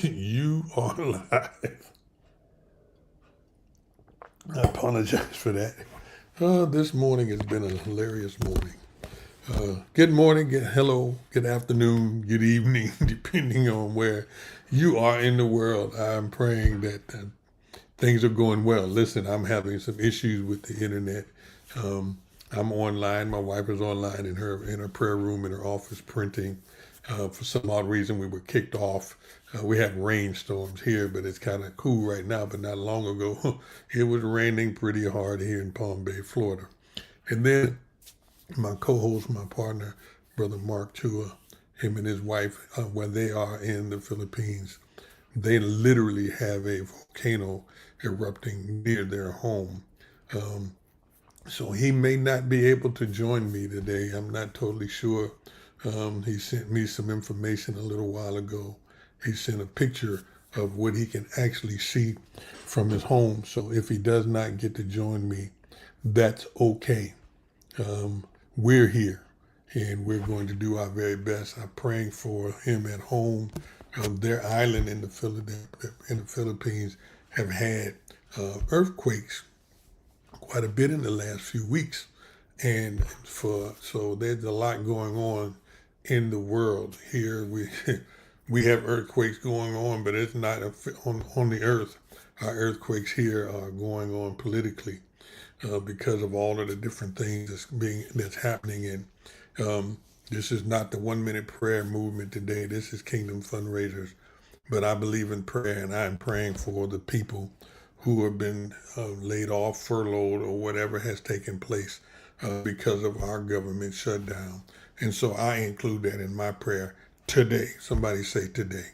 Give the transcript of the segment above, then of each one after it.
You are live. I apologize for that. This morning has been a hilarious morning. Good morning, hello, good afternoon, good evening, depending on where you are in the world. I'm praying that things are going well. Listen, I'm having some issues with the internet. I'm online. My wife is online in her prayer room in her office printing. For some odd reason, we were kicked off. We had rainstorms here, but it's kind of cool right now. But not long ago, it was raining pretty hard here in Palm Bay, Florida. And then my co-host, my partner, Brother Mark Chua, him and his wife, where they are in the Philippines, they literally have a volcano erupting near their home. Um, so he may not be able to join me today. I'm not totally sure. He sent me some information a little while ago. He sent a picture of what he can actually see from his home. So if he does not get to join me, that's okay. We're here and we're going to do our very best. I'm praying for him at home. Their island in the Philippines have had earthquakes quite a bit in the last few weeks, and so there's a lot going on in the world here. We have earthquakes going on, but it's not on the earth. Our earthquakes here are going on politically because of all of the different things that's happening. And this is not the 1 minute prayer movement today. This is Kingdom Fundraisers. But I believe in prayer, and I'm praying for the people who have been laid off, furloughed, or whatever has taken place because of our government shutdown. And so I include that in my prayer today. Somebody say today.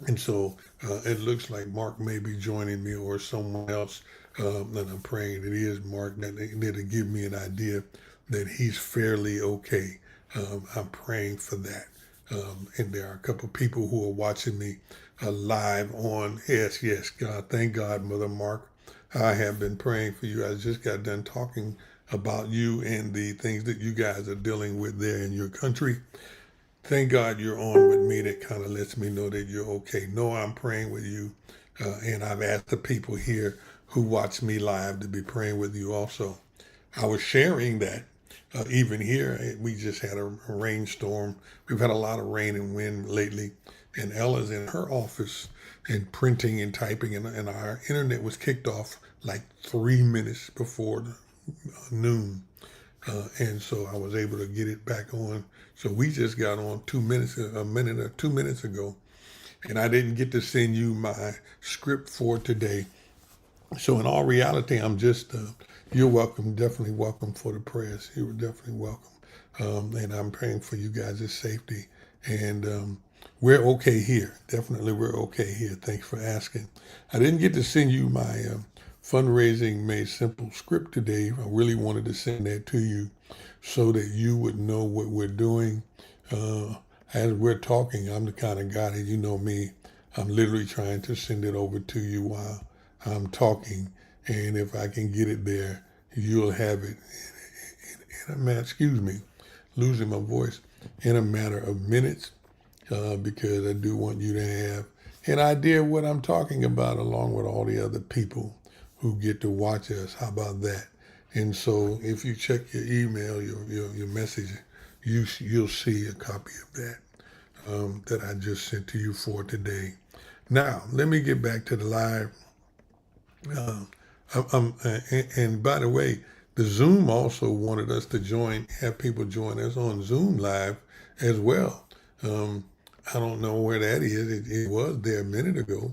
And so it looks like Mark may be joining me or someone else. And I'm praying it is Mark, that to give me an idea that he's fairly okay. I'm praying for that. And there are a couple of people who are watching me live on. Yes, God. Thank God, Mother Mark. I have been praying for you. I just got done talking about you and the things that you guys are dealing with there in your country. Thank God you're on with me. That kind of lets me know that you're okay. No, I'm praying with you. And I've asked the people here who watch me live to be praying with you also. I was sharing that even here. We just had a rainstorm. We've had a lot of rain and wind lately. And Ella's in her office and printing and typing. And our internet was kicked off like 3 minutes before noon. And so I was able to get it back on. So we just got on 2 minutes, a minute or 2 minutes ago. And I didn't get to send you my script for today. So in all reality, I'm just, you're welcome, definitely welcome for the prayers. You were definitely welcome. And I'm praying for you guys' safety. And we're okay here. Definitely we're okay here. Thanks for asking. I didn't get to send you my fundraising made simple script today. I really wanted to send that to you so that you would know what we're doing. As we're talking, I'm the kind of guy that, you know me, I'm literally trying to send it over to you while I'm talking. And if I can get it there, you'll have it in a matter, excuse me, losing my voice, in a matter of minutes, because I do want you to have an idea of what I'm talking about along with all the other people who get to watch us. How about that? And so if you check your email, your message, you'll see a copy of that that I just sent to you for today. Now, let me get back to the live. And by the way, the Zoom also wanted us to have people join us on Zoom live as well. I don't know where that is. It was there a minute ago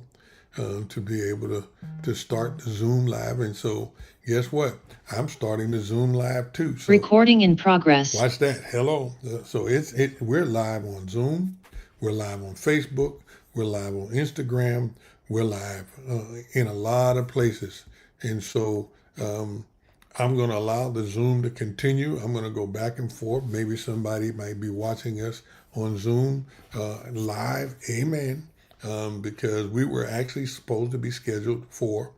to be able to start the Zoom live. And so guess what? I'm starting the Zoom live too. So recording in progress. Watch that. Hello. So we're live on Zoom. We're live on Facebook. We're live on Instagram. We're live in a lot of places. And so I'm going to allow the Zoom to continue. I'm going to go back and forth. Maybe somebody might be watching us on Zoom live. Amen. Because we were actually supposed to be scheduled for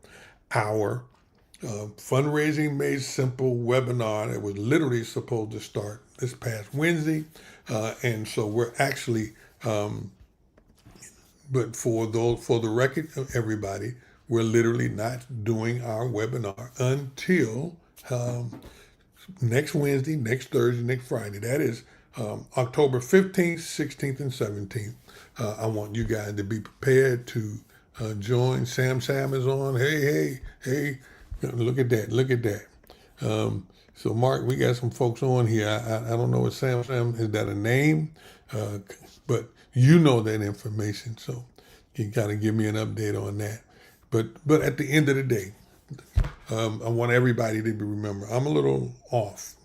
our fundraising made simple webinar that was literally supposed to start this past Wednesday. And so we're actually but for the record of everybody, we're literally not doing our webinar until next Wednesday, next Thursday, next Friday. That is October 15th, 16th, and 17th. I want you guys to be prepared to join. Sam is on. Hey. Look at that. Look at that. So, Mark, we got some folks on here. I don't know what Sam is that a name? But you know that information. So you got to give me an update on that. But at the end of the day, I want everybody to remember, I'm a little off,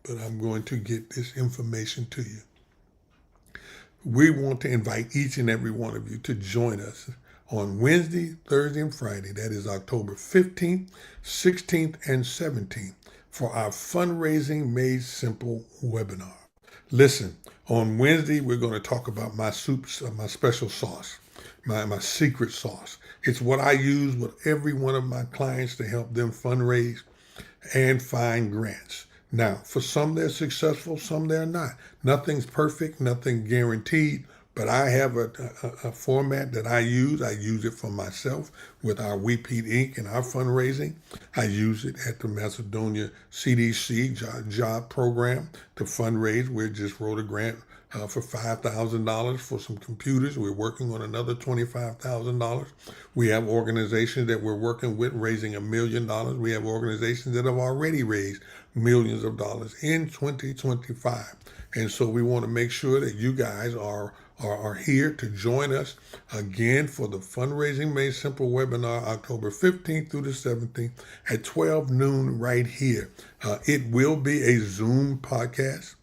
but I'm going to get this information to you. We want to invite each and every one of you to join us on Wednesday, Thursday, and Friday. That is October 15th, 16th, and 17th for our Fundraising Made Simple webinar. Listen, on Wednesday, we're going to talk about my special sauce, my secret sauce. It's what I use with every one of my clients to help them fundraise and find grants. Now, for some they're successful, some they're not. Nothing's perfect, nothing guaranteed, but I have a format that I use. I use it for myself with our WePete Inc. and our fundraising. I use it at the Macedonia CDC job program to fundraise. We just wrote a grant for $5,000 for some computers. We're working on another $25,000. We have organizations that we're working with raising $1 million. We have organizations that have already raised millions of dollars in 2025. And so we want to make sure that you guys are here to join us again for the Fundraising Made Simple webinar, October 15th through the 17th at 12 noon right here. It will be a Zoom podcast.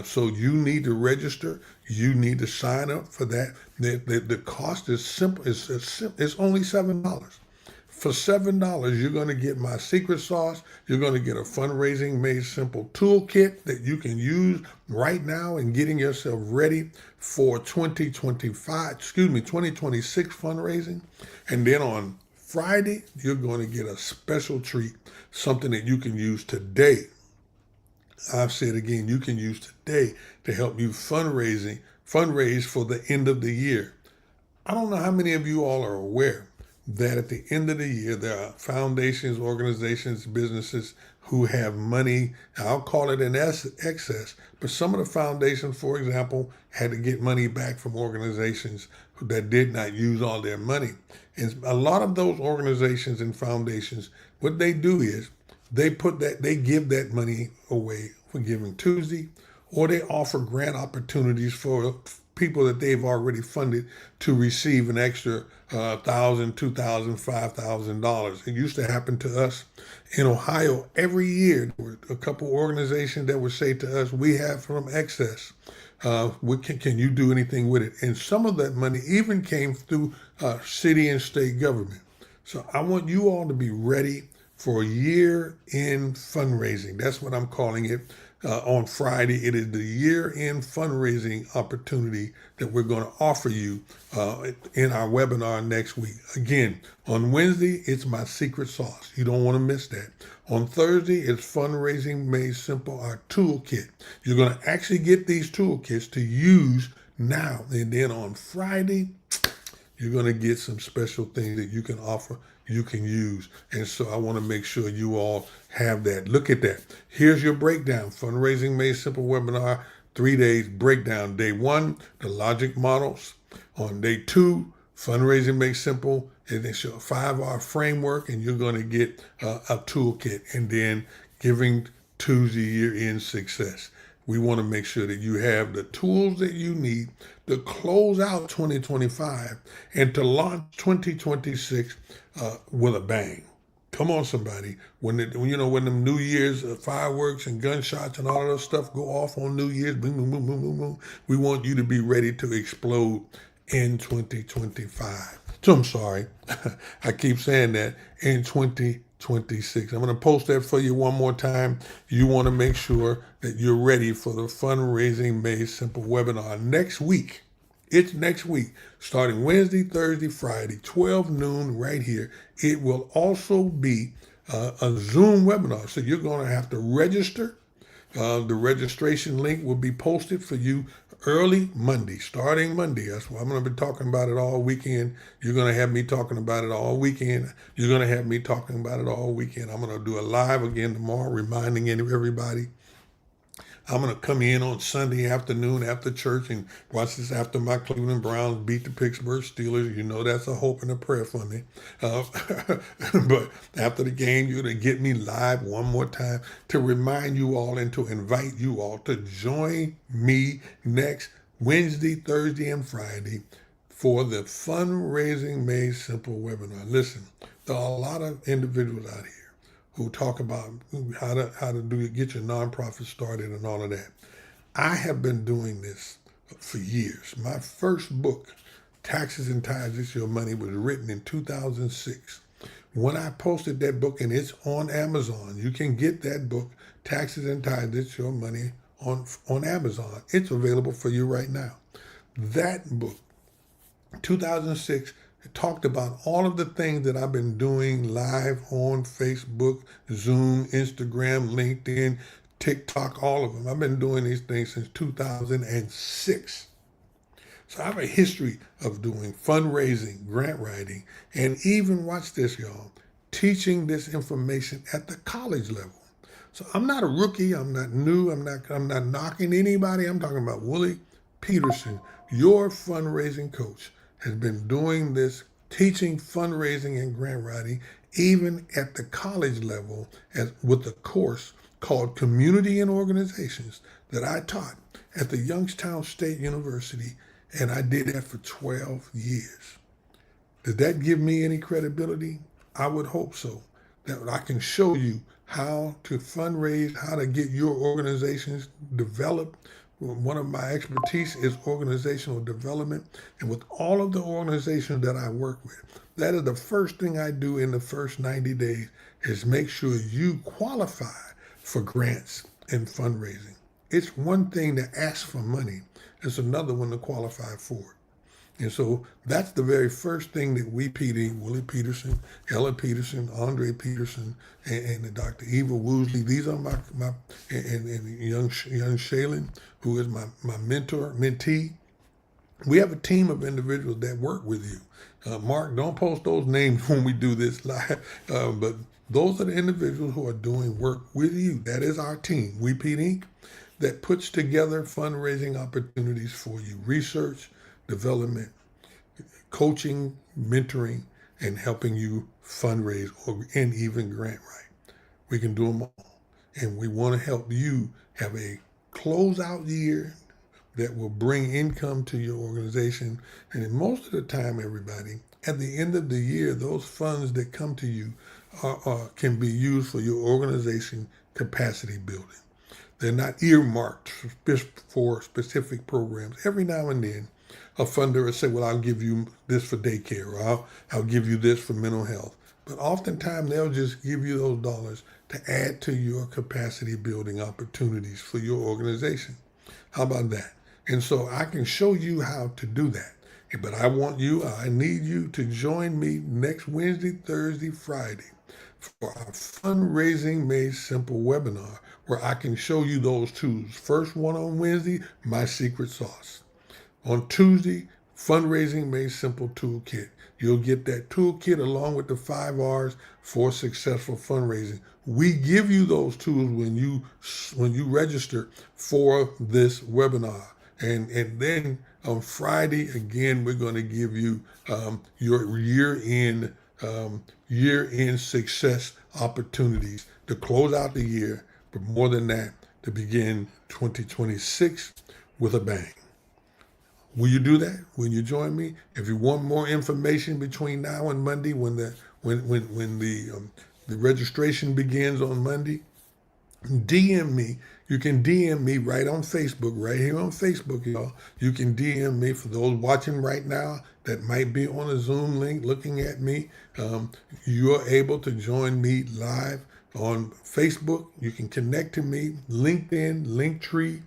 So you need to register. You need to sign up for that. The cost is simple. It's only $7. For $7, you're going to get my secret sauce. You're going to get a Fundraising Made Simple toolkit that you can use right now in getting yourself ready for 2026 fundraising. And then on Friday, you're going to get a special treat, something that you can use today. I've said again, you can use today to help you fundraise for the end of the year. I don't know how many of you all are aware that at the end of the year, there are foundations, organizations, businesses who have money. I'll call it an excess, but some of the foundations, for example, had to get money back from organizations that did not use all their money. And a lot of those organizations and foundations, what they do is they give that money away for Giving Tuesday, or they offer grant opportunities for people that they've already funded to receive an extra $1,000, $2,000, $5,000. It used to happen to us in Ohio every year. There were a couple organizations that would say to us, "We have some excess. Can you do anything with it?" And some of that money even came through city and state government. So I want you all to be ready for year-end fundraising. That's what I'm calling it. On Friday, it is the year-end fundraising opportunity that we're going to offer you in our webinar next week. Again, on Wednesday, it's my secret sauce. You don't want to miss that. On Thursday, it's Fundraising Made Simple, our toolkit. You're going to actually get these toolkits to use now. And then on Friday, you're going to get some special things that you can offer, you can use. And so I want to make sure you all have that. Look at that. Here's your breakdown. Fundraising Made Simple webinar, 3 days breakdown. Day 1, the logic models. On day 2, Fundraising Made Simple, and it's your 5R framework, and you're going to get a toolkit. And then Giving Tuesday year-end success. We want to make sure that you have the tools that you need to close out 2025 and to launch 2026 with a bang. Come on, somebody. When the New Year's fireworks and gunshots and all of that stuff go off on New Year's, boom, boom, boom, boom, boom, boom, we want you to be ready to explode in 2025. So I'm sorry. I keep saying that, in 2026. I'm going to post that for you one more time. You want to make sure that you're ready for the Fundraising Made Simple webinar next week. It's next week, starting Wednesday, Thursday, Friday, 12 noon right here. It will also be a Zoom webinar, so you're going to have to register. The registration link will be posted for you early Monday, starting Monday. That's why I'm going to be talking about it all weekend. You're going to have me talking about it all weekend. You're going to have me talking about it all weekend. I'm going to do a live again tomorrow, reminding everybody. I'm going to come in on Sunday afternoon after church and watch this after my Cleveland Browns beat the Pittsburgh Steelers. You know that's a hope and a prayer for me. But after the game, you're going to get me live one more time to remind you all and to invite you all to join me next Wednesday, Thursday, and Friday for the Fundraising Made Simple webinar. Listen, there are a lot of individuals out here who talk about how to get your nonprofit started and all of that. I have been doing this for years. My first book, Taxes and Tithes, It's Your Money, was written in 2006. When I posted that book, and it's on Amazon, you can get that book, Taxes and Tithes, It's Your Money, on Amazon. It's available for you right now. That book, 2006, talked about all of the things that I've been doing live on Facebook, Zoom, Instagram, LinkedIn, TikTok, all of them. I've been doing these things since 2006. So I have a history of doing fundraising, grant writing, and even, watch this, y'all, teaching this information at the college level. So I'm not a rookie. I'm not new. I'm not knocking anybody. I'm talking about Willie Peterson, your fundraising coach, has been doing this, teaching fundraising and grant writing, even at the college level, with a course called Community and Organizations that I taught at the Youngstown State University, and I did that for 12 years. Does that give me any credibility? I would hope so, that I can show you how to fundraise, how to get your organizations developed. One of my expertise is organizational development. And with all of the organizations that I work with, that is the first thing I do in the first 90 days is make sure you qualify for grants and fundraising. It's one thing to ask for money. It's another one to qualify for it. And so that's the very first thing that we PD, Willie Peterson, Ella Peterson, Andre Peterson, and Dr. Eva Woosley, these are my and young Shaylin, who is my mentee. We have a team of individuals that work with you. Mark, don't post those names when we do this live, but those are the individuals who are doing work with you. That is our team, We PD, that puts together fundraising opportunities for you, research, development, coaching, mentoring, and helping you fundraise and even grant write. We can do them all. And we want to help you have a closeout year that will bring income to your organization. And most of the time, everybody, at the end of the year, those funds that come to you can be used for your organization capacity building. They're not earmarked for specific programs. Every now and then, a funder will say, well, I'll give you this for daycare, or I'll give you this for mental health. But oftentimes, they'll just give you those dollars to add to your capacity building opportunities for your organization. How about that? And so I can show you how to do that. But I need you to join me next Wednesday, Thursday, Friday for our Fundraising Made Simple webinar, where I can show you those tools. First one on Wednesday, my secret sauce. On Tuesday, Fundraising Made Simple Toolkit. You'll get that toolkit along with the 5 R's for successful fundraising. We give you those tools when you register for this webinar. And then on Friday, again, we're going to give you your year-end success opportunities to close out the year, but more than that, to begin 2026 with a bang. Will you do that? Will you join me? If you want more information between now and Monday, when the registration begins on Monday, DM me. You can DM me right on Facebook, right here on Facebook, y'all. You can DM me. For those watching right now that might be on a Zoom link looking at me, you are able to join me live on Facebook. You can connect to me, LinkedIn, Linktree.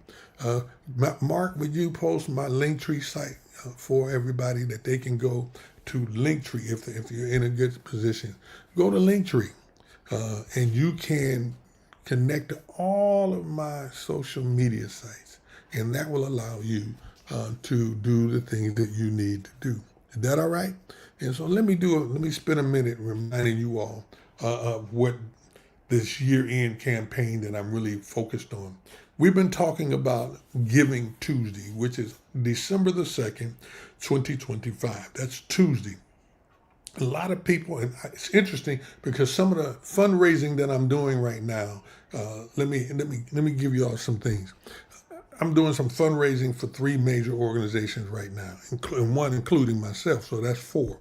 Mark, would you post my Linktree site for everybody that they can go to Linktree if you're in a good position? Go to Linktree, and you can connect to all of my social media sites, and that will allow you to do the things that you need to do. Is that all right? And so let me spend a minute reminding you all of what this year-end campaign that I'm really focused on. We've been talking about Giving Tuesday, which is December the 2nd, 2025. That's Tuesday. A lot of people, and it's interesting because some of the fundraising that I'm doing right now, let me give you all some things. I'm doing some fundraising for 3 major organizations right now, one including myself, so that's 4.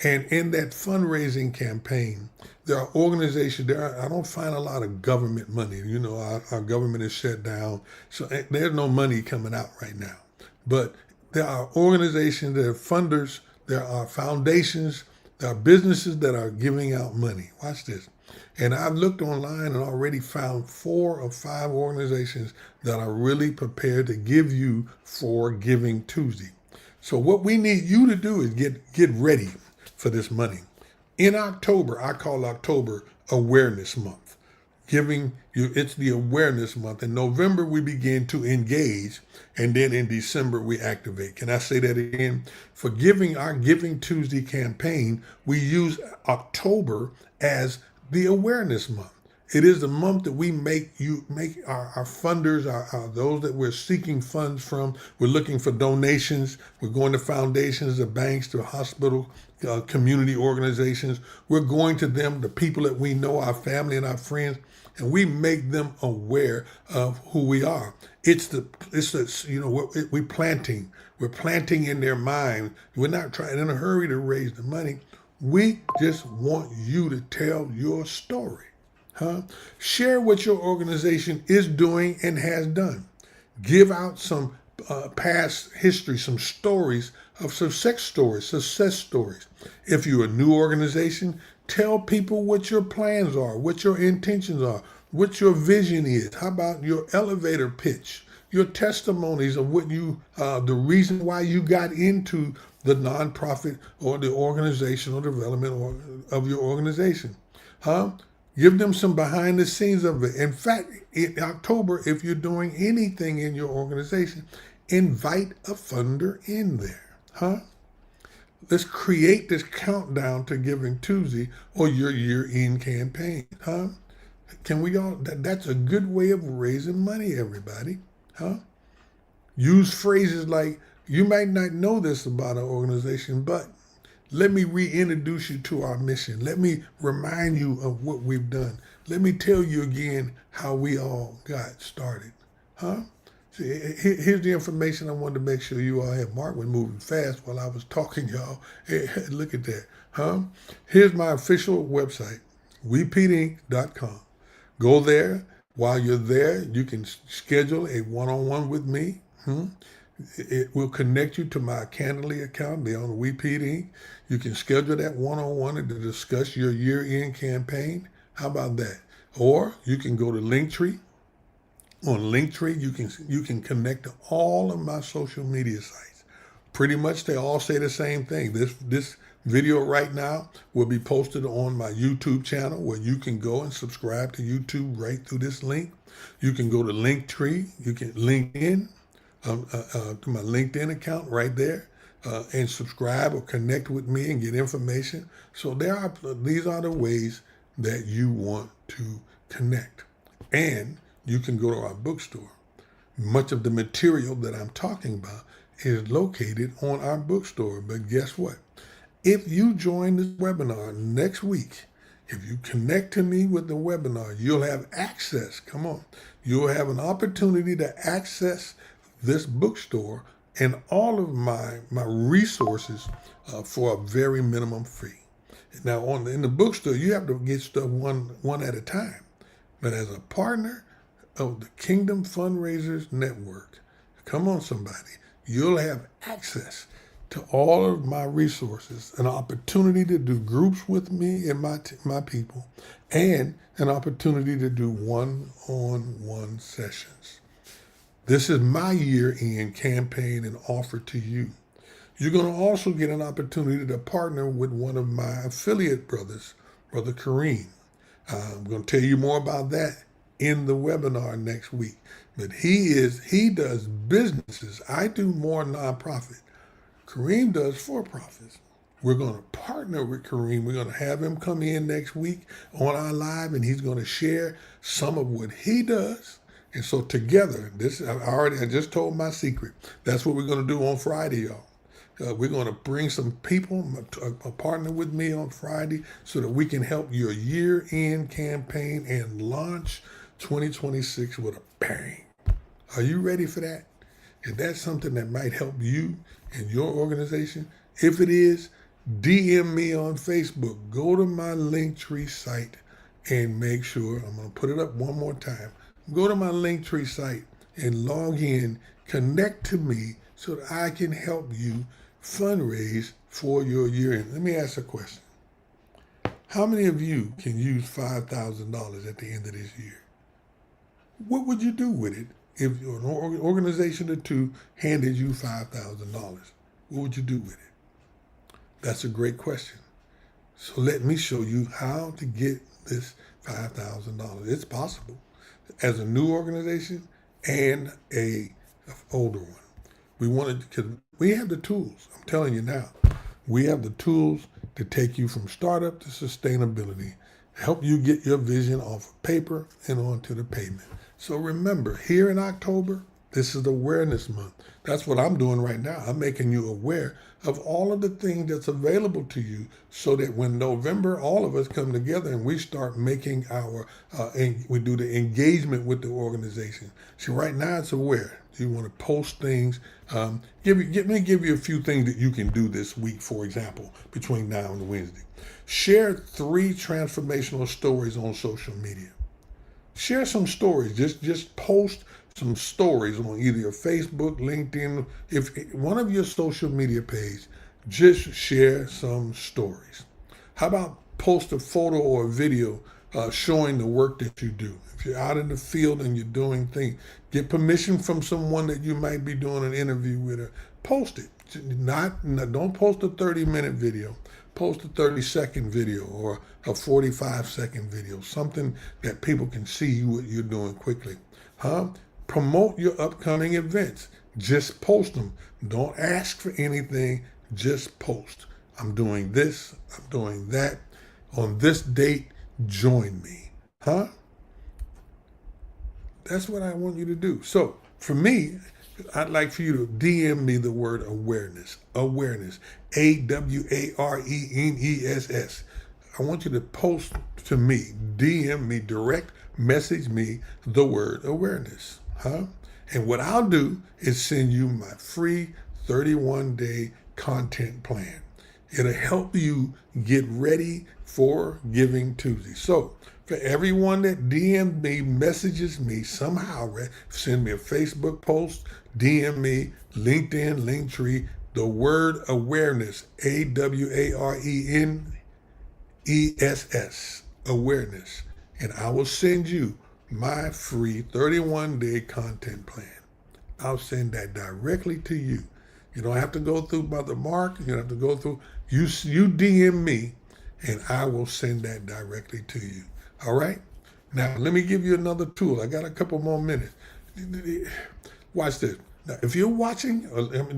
And in that fundraising campaign, there are organizations, I don't find a lot of government money. You know, our government is shut down, so there's no money coming out right now. But there are organizations, there are funders, there are foundations, there are businesses that are giving out money. Watch this. And I've looked online and already found 4 or 5 organizations that are really prepared to give you for Giving Tuesday. So what we need you to do is get ready for this money. In October, I call October Awareness Month. It's the awareness month. In November, we begin to engage, and then in December, we activate. Can I say that again? For our Giving Tuesday campaign, we use October as the awareness month. It is the month that we make our funders, those that we're seeking funds from. We're looking for donations. We're going to foundations, to banks, to hospital, community organizations. We're going to them, the people that we know, our family and our friends, and we make them aware of who we are. We're planting. We're planting in their mind. We're not trying in a hurry to raise the money. We just want you to tell your story. Share what your organization is doing and has done. Give out some past history, some stories of success stories. If you're a new organization, tell people what your plans are, what your intentions are, what your vision is. How about your elevator pitch, your testimonies of the reason why you got into the nonprofit or the organizational development of your organization. Give them some behind the scenes of it. In fact, in October, if you're doing anything in your organization, invite a funder in there. Let's create this countdown to Giving Tuesday or your year-end campaign. Can we all? That's a good way of raising money, everybody. Use phrases like, you might not know this about our organization, but let me reintroduce you to our mission. Let me remind you of what we've done. Let me tell you again how we all got started. See, here's the information I wanted to make sure you all have. Mark was moving fast while I was talking, y'all. Hey, look at that. Here's my official website, WePeatInc.com. Go there. While you're there, you can schedule a one-on-one with me. It will connect you to my Candidly account there on WePeat Inc. You can schedule that one-on-one to discuss your year-end campaign. How about that? Or you can go to Linktree. On Linktree, you can connect to all of my social media sites. Pretty much they all say the same thing. This video right now will be posted on my YouTube channel where you can go and subscribe to YouTube right through this link. You can go to Linktree. You can link in to my LinkedIn account right there and subscribe or connect with me and get information. So these are the ways that you want to connect. And you can go to our bookstore. Much of the material that I'm talking about is located on our bookstore. But guess what? If you join this webinar next week, if you connect to me with the webinar, you'll have access. Come on. You'll have an opportunity to access this bookstore and all of my resources for a very minimum fee. Now, in the bookstore, you have to get stuff one at a time. But as a partner of the Kingdom Fundraisers Network, come on, somebody, you'll have access to all of my resources, an opportunity to do groups with me and my people, and an opportunity to do one-on-one sessions. This is my year-end campaign and offer to you. You're going to also get an opportunity to partner with one of my affiliate brothers, Brother Kareem. I'm going to tell you more about that in the webinar next week. but he does businesses. I do more nonprofit. Kareem does for-profits. We're going to partner with Kareem. We're going to have him come in next week on our live, and he's going to share some of what he does. And so together, I just told my secret. That's what we're going to do on Friday, y'all. We're going to bring some people to partner with me on Friday so that we can help your year-end campaign and launch 2026 with a bang. Are you ready for that? Is that something that might help you and your organization? If it is, DM me on Facebook. Go to my Linktree site and make sure, I'm going to put it up one more time. Go to my Linktree site and log in, connect to me so that I can help you fundraise for your year end. Let me ask a question. How many of you can use $5,000 at the end of this year? What would you do with it if an organization or two handed you $5,000? What would you do with it? That's a great question. So let me show you how to get this $5,000. It's possible as a new organization and a older one. We have the tools. I'm telling you now, we have the tools to take you from startup to sustainability, help you get your vision off of paper and onto the pavement. So remember, here in October, this is Awareness Month. That's what I'm doing right now. I'm making you aware of all of the things that's available to you so that when November, all of us come together and we start making we do the engagement with the organization. See, right now it's aware. You want to post things. Let me give you a few things that you can do this week, for example, between now and Wednesday. Share 3 transformational stories on social media. Share some stories. Just post some stories on either your Facebook, LinkedIn. If one of your social media pages, just share some stories. How about post a photo or a video showing the work that you do? If you're out in the field and you're doing things, get permission from someone that you might be doing an interview with, or post it. Don't post a 30-minute video. Post a 30-second video or a 45-second video, something that people can see what you're doing quickly. Promote your upcoming events. Just post them. Don't ask for anything. Just post. I'm doing this. I'm doing that. On this date, join me. That's what I want you to do. So for me, I'd like for you to DM me the word awareness. Awareness. AWARENESS. I want you to post to me, DM me, direct message me the word awareness. And what I'll do is send you my free 31-day content plan. It'll help you get ready for Giving Tuesday. So for everyone that DM me, messages me somehow, send me a Facebook post, DM me, LinkedIn, Linktree, the word awareness, AWARENESS, awareness. And I will send you my free 31-day content plan. I'll send that directly to you. You don't have to go through Mother Mark. You don't have to go through. You DM me, and I will send that directly to you. All right? Now, let me give you another tool. I got a couple more minutes. Watch this. Now, if you're watching,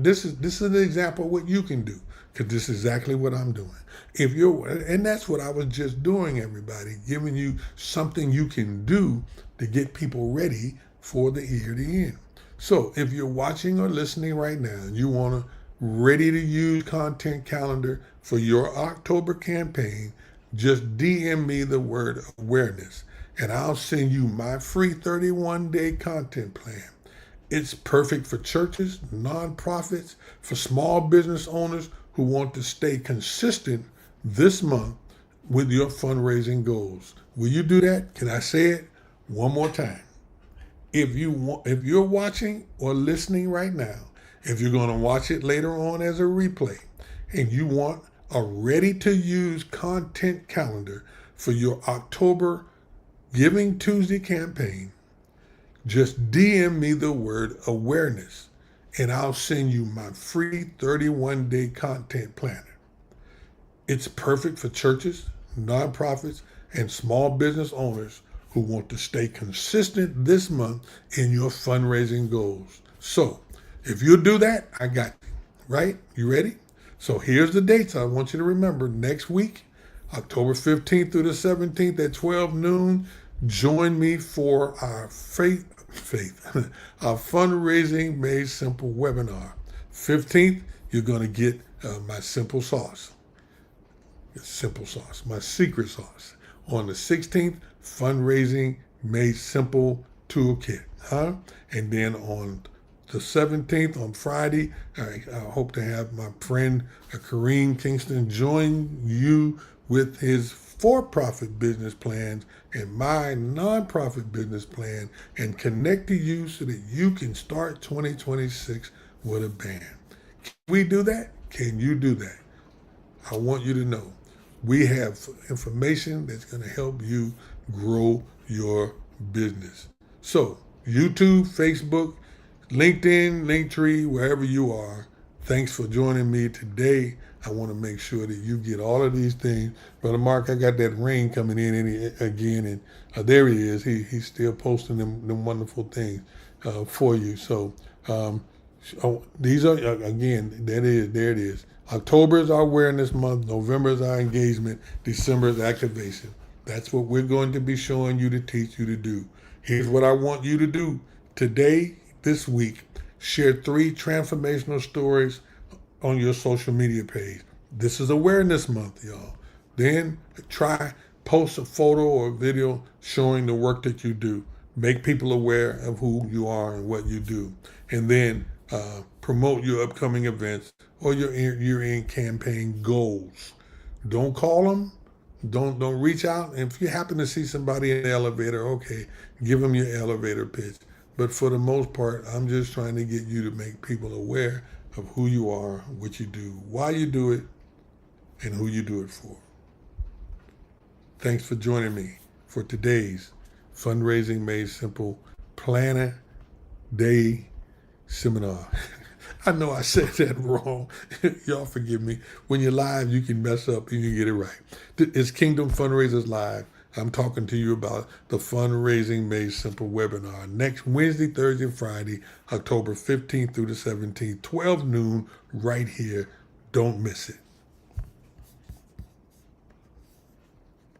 this is an example of what you can do, because this is exactly what I'm doing. And that's what I was just doing, everybody, giving you something you can do to get people ready for the year to end. So if you're watching or listening right now and you want a ready to use content calendar for your October campaign, just DM me the word awareness and I'll send you my free 31-day content plan. It's perfect for churches, nonprofits, for small business owners who want to stay consistent this month with your fundraising goals. Will you do that? Can I say it one more time? If you're watching or listening right now, if you're going to watch it later on as a replay, and you want a ready-to-use content calendar for your October Giving Tuesday campaign, just DM me the word awareness, and I'll send you my free 31-day content planner. It's perfect for churches, nonprofits, and small business owners who want to stay consistent this month in your fundraising goals. So if you do that, I got you, right? You ready? So here's the dates I want you to remember. Next week, October 15th through the 17th at 12 noon, join me for our our fundraising made simple webinar. 15th, you're going to get my simple sauce. Simple sauce, my secret sauce. On the 16th, fundraising made simple toolkit. And then on the 17th, on Friday, I hope to have my friend Kareem Kingston join you with his for-profit business plans and my nonprofit business plan and connect to you so that you can start 2026 with a bang. Can we do that? Can you do that? I want you to know we have information that's going to help you grow your business. So YouTube, Facebook, LinkedIn, Linktree, wherever you are, thanks for joining me today. I want to make sure that you get all of these things. Brother Mark, I got that ring coming in again, and there he is. He's still posting them wonderful things for you. So these are, again, there it is. October is our awareness month. November is our engagement. December is activation. That's what we're going to be showing you to teach you to do. Here's what I want you to do today, this week. Share 3 transformational stories on your social media page. This is awareness month, y'all. Then post a photo or video showing the work that you do. Make people aware of who you are and what you do. And then promote your upcoming events or your year-end campaign goals. Don't call them. Don't reach out. And if you happen to see somebody in the elevator, okay, give them your elevator pitch. But for the most part, I'm just trying to get you to make people aware of who you are, what you do, why you do it, and who you do it for. Thanks for joining me for today's Fundraising Made Simple Planner Day Seminar. I know I said that wrong. Y'all forgive me. When you're live, you can mess up and you get it right. It's Kingdom Fundraisers Live. I'm talking to you about the Fundraising Made Simple webinar next Wednesday, Thursday, and Friday, October 15th through the 17th, 12 noon, right here. Don't miss it.